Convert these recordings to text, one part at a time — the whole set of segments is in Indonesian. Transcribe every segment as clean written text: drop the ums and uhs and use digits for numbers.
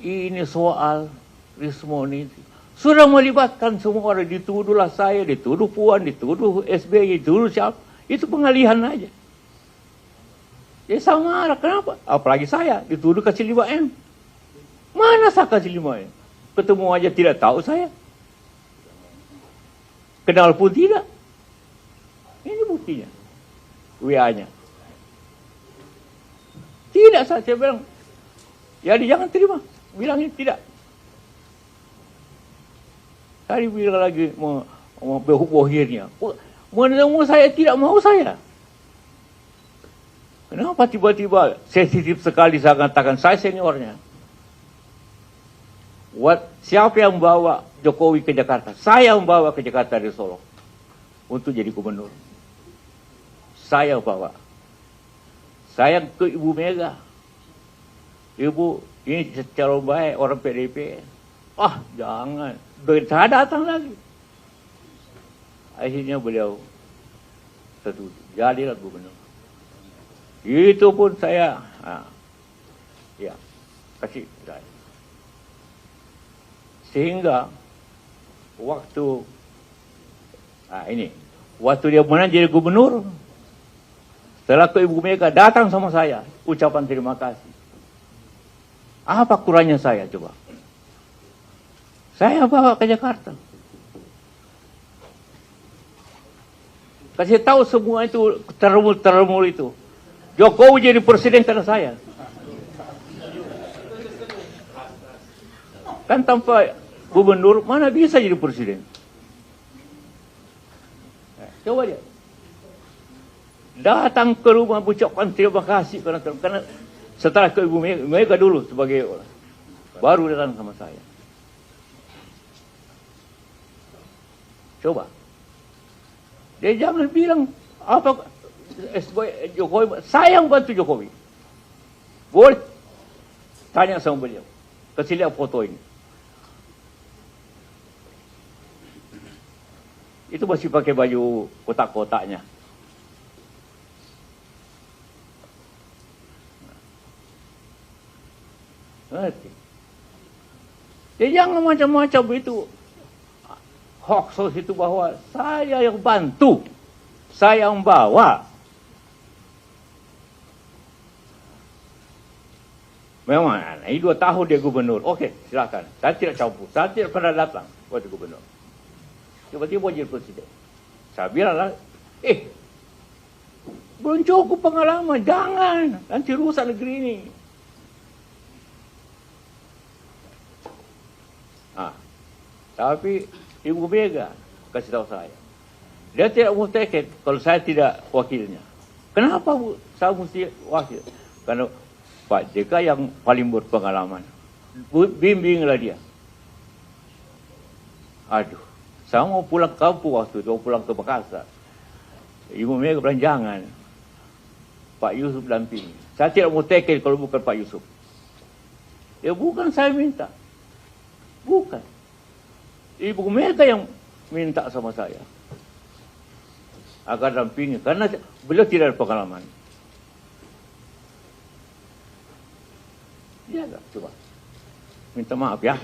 ini soal Rismo ini sudah melibatkan semua orang, dituduhlah saya, dituduh Puan, dituduh SBY, dituduh siapa, itu pengalihan aja. Ya sama, kenapa? Apalagi saya, dituduh kasih 5M. Mana saya kasih 5M? Ketemu aja tidak tahu saya. Kenal pun tidak. Ini buktinya. WA-nya. Tidak, saya bilang, ya jangan terima. Bilangin tidak. Tadi bilang lagi mau bohirnya. Menemu saya tidak mau saya. Kenapa tiba-tiba sensitif sekali saya katakan saya seniornya? Siapa yang membawa Jokowi ke Jakarta? Saya membawa ke Jakarta dari Solo untuk jadi gubernur. Saya bawa. Saya ke Ibu Mega. Ibu, ini secara baik orang PDP. Jangan. Saya datang lagi. Akhirnya beliau setuju. Jadilah gubernur. Itu pun saya, kasih saya. Sehingga waktu dia menang jadi gubernur, setelah ke Ibu Mega datang sama saya, ucapan terima kasih. Apa kurangnya saya coba? Saya bawa ke Jakarta. Kasih tahu semua itu, termul itu. Jokowi jadi presiden karena saya. Kan tanpa gubernur, mana bisa jadi presiden? Coba dia. Datang ke rumah, ucapkan terima kasih. Karena setelah ke Ibu Mega dulu sebagai orang. Baru datang sama saya. Coba. Dia jangan bilang apa Jokowi, saya yang bantu Jokowi. Boleh tanya sama beliau. Kasih lihat foto ini. Itu masih pakai baju kotak-kotaknya. Ngerti? Dia jangan macam-macam itu. Hoax itu bahwa saya yang bantu, saya yang bawa. Memang, ini 2 tahun dia gubernur. Oke, silakan. Saya tidak campur. Saya tidak pernah datang waktu gubernur. Tiba-tiba jadi presiden. Saya bilang lah, belum cukup pengalaman. Jangan, nanti rusak negeri ini. Tapi Ibu Mega kasih tahu saya. Dia tidak mau tiket kalau saya tidak wakilnya. Kenapa saya mesti wakil? Karena Pak JK yang paling berpengalaman. Bimbinglah dia. Aduh, saya mau pulang ke kampung waktu itu, mau pulang ke Makassar. Ibu Mega bilang jangan. Pak Yusuf dampingi. Saya tidak mau tiket kalau bukan Pak Yusuf. Ya bukan saya minta. Bukan. Ibu Mega yang minta sama saya agar dampingi karena beliau tidak ada pengalaman. Dia coba minta maaf ya.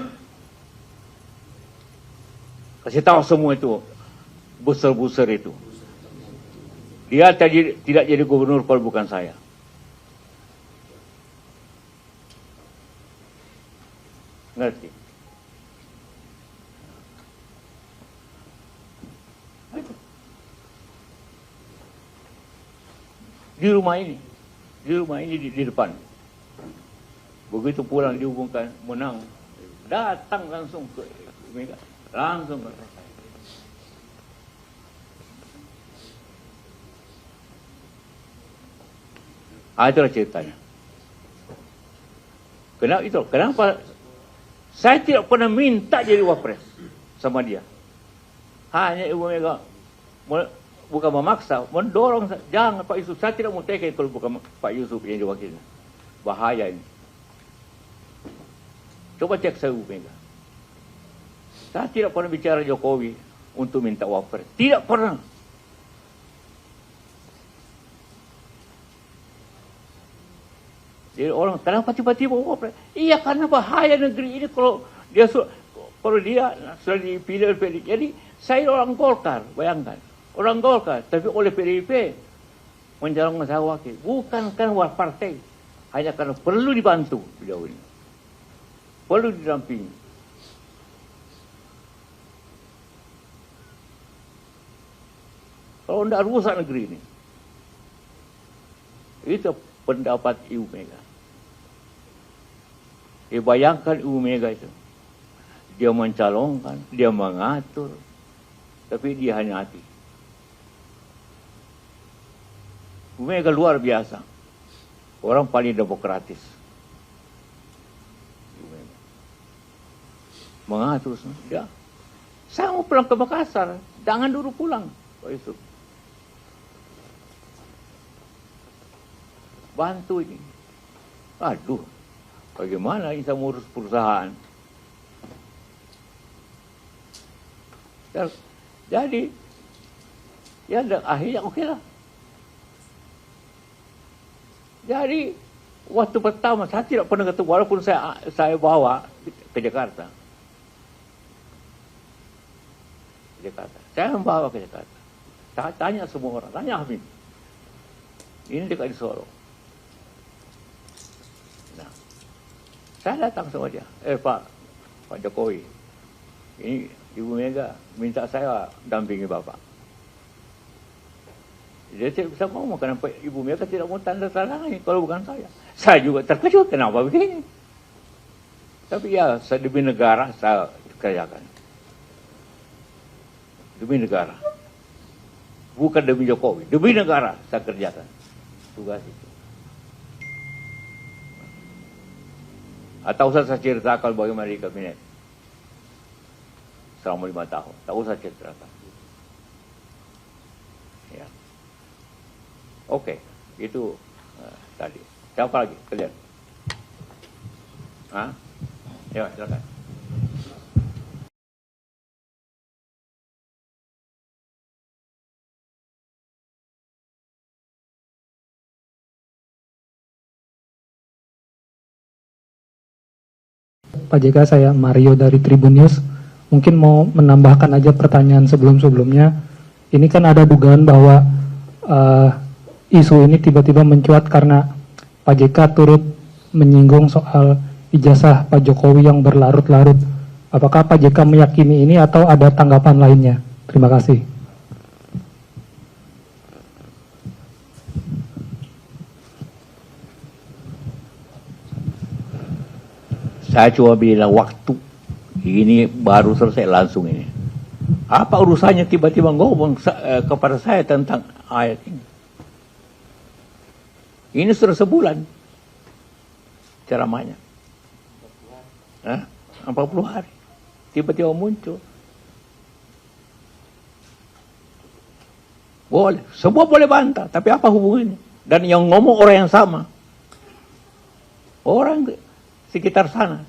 Kasih tahu semua itu buser-buser itu. Dia tidak jadi gubernur kalau bukan saya. Ngerti? Di rumah ini di depan. Begitu pulang dihubungkan menang, datang langsung ke Mega, langsung ke saya. Itulah ceritanya. Kenapa saya tidak pernah minta jadi wapres sama dia. Hanya Ibu Mega bukan memaksa, mendorong. Jangan Pak Yusuf, saya tidak mau tiket kalau bukan Pak Yusuf yang diwakilnya. Bahaya ini. Coba cek saya Ibu Mega. Saya tidak pernah bicara Jokowi untuk minta wapres. Tidak pernah. Jadi orang, kenapa tiba-tiba wapres? Iya, karena bahaya negeri ini kalau dia sudah dipilih oleh PDIP. Jadi saya orang Golkar, bayangkan. Orang Golkar, tapi oleh PDIP mencalonkan saya wakil. Bukan kan partai. Hanya karena perlu dibantu beliau ini. Perlu didampingi. Kalau tidak rusak negeri ini. Itu pendapat Ibu Mega. Bayangkan Ibu Mega itu. Dia mencalonkan, dia mengatur. Tapi dia hanya hati. Ibu Mega luar biasa. Orang paling demokratis. Ibu Mega. Mengatur semua. Ya. Saya mau pulang ke Makassar. Jangan dulu pulang. Oh, itu. Bantu ini. Aduh, bagaimana kita mengurus perusahaan? Jadi, ya akhirnya oke lah. Jadi, waktu pertama saya tidak pernah ketemu, walaupun saya bawa ke Jakarta. Saya membawa ke Jakarta. Saya tanya semua orang, tanya Hamid. Ini dekat di Solo. Saya datang sama dia, Pak Jokowi, ini Ibu Mega minta saya dampingi Bapak. Dia tidak bisa ngomong, kenapa Ibu Mega tidak mau tanda tangan kalau bukan saya. Saya juga terkejut, kenapa begini? Tapi ya, demi negara saya kerjakan. Demi negara. Bukan demi Jokowi, demi negara saya kerjakan. Tugas itu. Atau usah saya ceritakan bagaimana di kabinet selama 5 tahun. Tak usah ceritakan. Ya. Oke, itu tadi. Siapa lagi? Kalian? Hah? Ya, silakan. Pak JK, saya Mario dari Tribun News. Mungkin mau menambahkan aja pertanyaan sebelum-sebelumnya. Ini kan ada dugaan bahwa isu ini tiba-tiba mencuat karena Pak JK turut menyinggung soal ijazah Pak Jokowi yang berlarut-larut. Apakah Pak JK meyakini ini atau ada tanggapan lainnya? Terima kasih. Saya cuma bilang waktu ini baru selesai langsung ini. Apa urusannya tiba-tiba ngomong kepada saya tentang ayat ini? Ini sudah sebulan ceramahnya. 40 hari. Tiba-tiba muncul. Boleh, semua boleh bantah, tapi apa hubungannya? Dan yang ngomong orang yang sama. Orang sekitar sana.